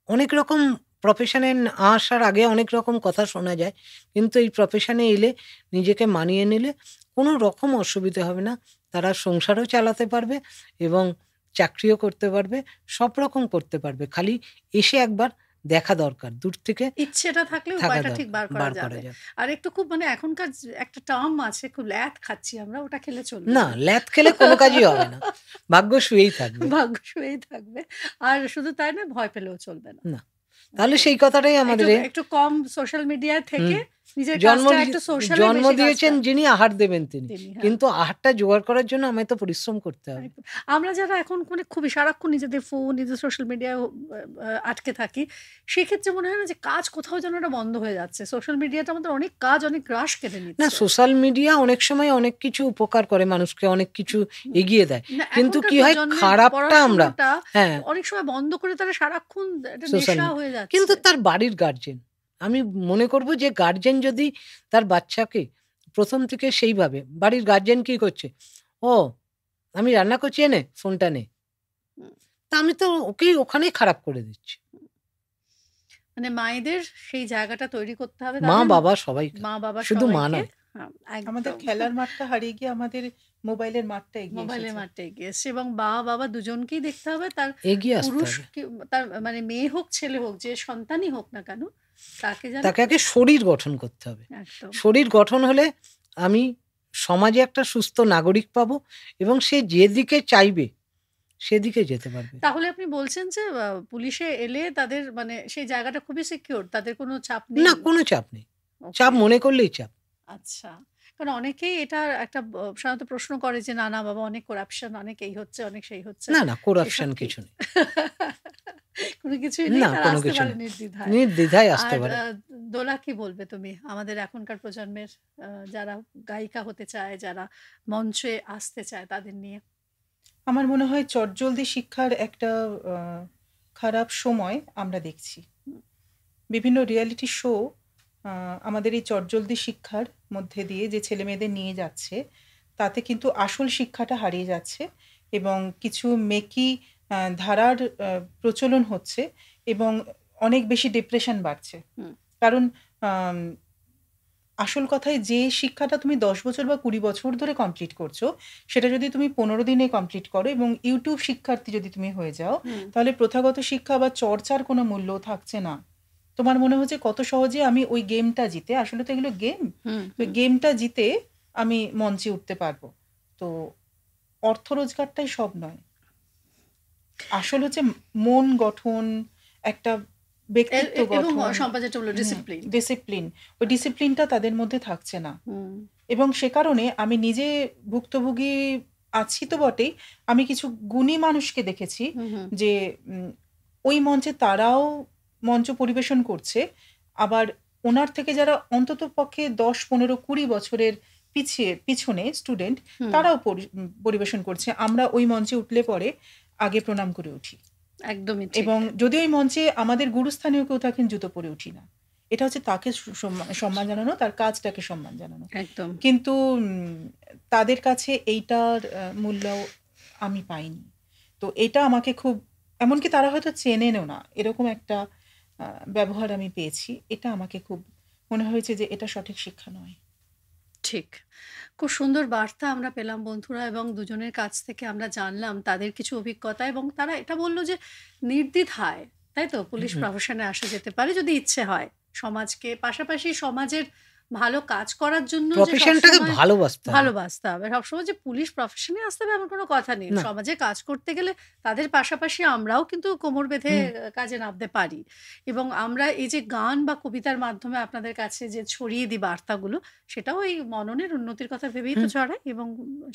অনেক রকম প্রফেশনে আসার আগে অনেক রকম কথা শোনা যায়, কিন্তু এই প্রফেশনে এলে নিজেকে মানিয়ে নিলে কোনো রকম অসুবিধা হবে না। তারা সংসারও চালাতে পারবে এবং চাকরিও করতে পারবে, সব রকম করতে পারবে। খালি এসে একবার দেখা দরকার, দূর থেকে ইচ্ছেটা থাকলে উপায়টা ঠিক বার করা যাবে। আর একটু খুব মানে এখনকার একটা টার্ম আছে, খুব ল্যাথ খাচ্ছি আমরা, ওটা খেলে চলবে না? ল্যাথ খেলে কোনো কাজই হবে না, ভাগ্য শুয়েই থাকবে। ভাগ্য শুয়েই থাকবে। আর শুধু তাই না, ভয় পেলেও চলবে না। তাহলে সেই কথাটাই আমাদের, একটু কম সোশ্যাল মিডিয়া থেকে জন্ম দিয়েছেন যিনি, আহার দেবেন তিনি, কিন্তু আহারটা জোগাড় করার জন্য আমায় তো পরিশ্রম করতে হবে। আমরা যারা এখন মানে খুবই সারাক্ষণ নিজেদের ফোন, নিজেদের সোশ্যাল মিডিয়ায় আটকে থাকি, সেক্ষেত্রে মনে হয় না যে কাজ কোথাও যেন একটা বন্ধ হয়ে যাচ্ছে? সোশ্যাল মিডিয়াটা আমাদের অনেক কাজ, অনেক গ্রাস কেটে নিচ্ছে। না, সোশ্যাল মিডিয়া অনেক সময় অনেক কিছু উপকার করে, মানুষকে অনেক কিছু এগিয়ে দেয়, কিন্তু কি হয় খারাপটা আমরা অনেক সময় বন্ধ করে তারা সারাক্ষণ নেশা হয়ে যাচ্ছে। কিন্তু তার বাড়ির গার্জেন, আমি মনে করব যে গার্জেন যদি তার বাচ্চাকে প্রথম থেকে সেইভাবে, বাড়ির গার্জেন কি করছে, ও আমি রান্না করছি, এনে ফোনটা নে, তা আমি তো ওকেই ওখানেই খারাপ করে দিচ্ছি। মানে মায়েদের সেই জায়গাটা তৈরি করতে হবে, মা বাবা সবাই, শুধু মা নয়। আমাদের খেলার মাঠটা হারিয়ে গিয়ে আমাদের মোবাইলের মাঠটা এগিয়ে এসছে, এবং বাবা দুজনকেই দেখতে হবে, তার এগিয়ে আসতে পুরুষ হবে, তার মানে মেয়ে হোক ছেলে হোক, যে সন্তানই হোক না কেন, তাকে আগে শরীর গঠন করতে হবে। শরীর গঠন হলে আমি সমাজে একটা সুস্থ নাগরিক পাবো, এবং সে যেদিকে চাইবে সেদিকে যেতে পারবে। তাহলে আপনি বলছেন যে পুলিশে এলে তাদের মানে সেই জায়গাটা খুবই সিকিউর, তাদের কোনো চাপ নেই? না, কোনো চাপ নেই, চাপ মনে করলেই চাপ। আচ্ছা, কারণ অনেকেই এটা একটা সাধারণত প্রশ্ন করে যে না বাবা অনেক করাপশন, অনেক এই হচ্ছে, অনেক সেই হচ্ছে। না, করাপশন কিছু নেই, কোনো কিছুই নেই, না, কোনো কিছু নেই, নির্দ্বিধায় আসতে পারে। দোলা, কি বলবে তুমি আমাদের এখনকার প্রজন্মের যারা গায়িকা হতে চায়, যারা মঞ্চে আসতে চায়, তাদের নিয়ে? আমার মনে হয় চটজলদি শিক্ষার একটা খারাপ সময় আমরা দেখছি। বিভিন্ন রিয়ালিটি শো আমাদের এই চটজলদি শিক্ষার মধ্যে দিয়ে যে ছেলে মেয়েদের নিয়ে যাচ্ছে, তাতে কিন্তু আসল শিক্ষাটা হারিয়ে যাচ্ছে, এবং কিছু মেকি ধারার প্রচলন হচ্ছে, এবং অনেক বেশি ডিপ্রেশন বাড়ছে। কারণ আসল কথায় যে শিক্ষাটা তুমি 10 বছর বা 20 বছর ধরে কমপ্লিট করছো, সেটা যদি তুমি 15 দিনে কমপ্লিট করো এবং ইউটিউব শিক্ষার্থী যদি তুমি হয়ে যাও, তাহলে প্রথাগত শিক্ষা বা চর্চার কোনো মূল্য থাকছে না। তোমার মনে হচ্ছে কত সহজে আমি ওই গেমটা জিতে, আসলে তো এগুলো গেম, ওই গেমটা জিতে আমি মঞ্চে উঠতে পারবো। তো অর্থ রোজগারটাই সব নয়, আসল হচ্ছে মন গঠন, একটা ব্যক্তিত্ব গঠন, ডিসিপ্লিন। ওই ডিসিপ্লিনটা তাদের মধ্যে থাকছে না, এবং সে কারণে আমি নিজে ভুক্তভোগী আছি তো বটেই, আমি কিছু গুণী মানুষকে দেখেছি যে ওই মঞ্চে তারাও মঞ্চ পরিবেশন করছে, আবার ওনার থেকে যারা অন্তত পক্ষে 10, 15, 20 বছরের পিছনে স্টুডেন্ট, তারাও পরিবেশন করছে। আমরা ওই মঞ্চে উঠলে পরে আগে প্রণাম করে উঠি, একদমই, এবং যদি ওই মঞ্চে আমাদের গুরুস্থানীয় কেউ থাকেন, জুতো পরে উঠি না। এটা হচ্ছে তাকে সম্মান জানানো, তার কাজটাকে সম্মান জানানো। একদম। কিন্তু তাদের কাছে এইটার মূল্য আমি পাইনি। তো এটা আমাকে খুব, এমনকি তারা হয়তো চেনেনও না, এরকম একটা ব্যবহার আমি পেয়েছি। এটা আমাকে খুব মনে হয়েছে যে এটা সঠিক শিক্ষা নয়। ঠিক। খুব সুন্দর বার্তা আমরা পেলাম বন্ধুরা, এবং দুজনের কাছ থেকে আমরা জানলাম তাদের কিছু অভিজ্ঞতা, এবং তারা এটা বলল যে নির্দ্বিধায়, তাই তো, পুলিশ প্রফেশনে আসা যেতে পারে যদি ইচ্ছে হয়। সমাজকে, পাশাপাশি সমাজের ভালো কাজ করার জন্য যে প্রফেশনটাকে সবসময় ভালোবাসতে হবে। ভালোবাসতে হবে। সবসময় যে পুলিশ প্রফেশনে আসতে হবে এমন কোনো কথা নেই। না। সমাজে কাজ করতে গেলে তাদের পাশাপাশি আমরাও কিন্তু কোমর বেঁধে কাজে নামতে পারি। এবং আমরা এই যে গান বা কবিতার মাধ্যমে আপনাদের কাছে যে ছড়িয়ে দিই বার্তাগুলো, সেটাও এই মননের উন্নতির কথা ভেবেই তো ছড়াই। এবং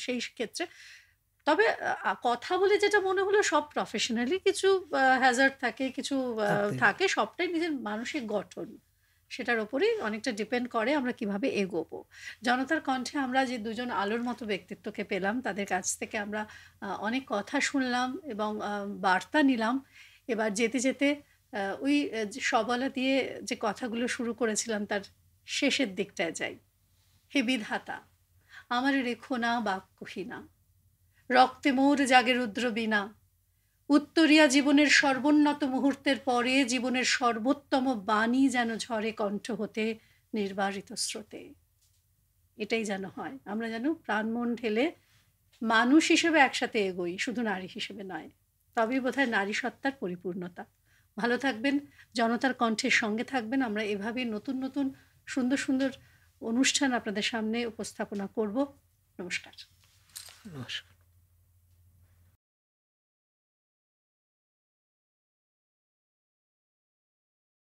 সেই ক্ষেত্রে তবে কথা বলে যেটা মনে হলো, সব প্রফেশনালি কিছু হ্যাজার্ড থাকে, কিছু থাকতেই থাকে। সবটাই নিজের মানসিক গঠন, সেটার ওপরেই অনেকটা ডিপেন্ড করে আমরা কিভাবে এগোবো। জনতার কণ্ঠে আমরা যে দুজন আলোর মতো ব্যক্তিত্বকে পেলাম, তাদের কাছ থেকে আমরা অনেক কথা শুনলাম এবং বার্তা নিলাম। এবার যেতে যেতে ওই যে সবলা দিয়ে যে কথাগুলো শুরু করেছিলাম তার শেষের দিকটায় যাই। হে বিধাতা, আমার রেখো না বাক্যহীনা, রক্তে মোর জাগে রুদ্র বীণা, উত্তরিয়া জীবনের সর্বোন্নত মুহূর্তের পরে জীবনের সর্বোত্তম বাণী যেন ঝরে কণ্ঠ হতে নির্বারিত স্রোতে। এটাই যেন হয়, আমরা যেন প্রাণ মন ঢেলে মানুষ হিসেবে একসাথে এগোই, শুধু নারী হিসেবে নয়। তবেই বোধহয় নারী সত্তার পরিপূর্ণতা। ভালো থাকবেন, জনতার কণ্ঠের সঙ্গে থাকবেন। আমরা এভাবেই নতুন নতুন সুন্দর সুন্দর অনুষ্ঠান আপনাদের সামনে উপস্থাপনা করব। নমস্কার। নমস্কার।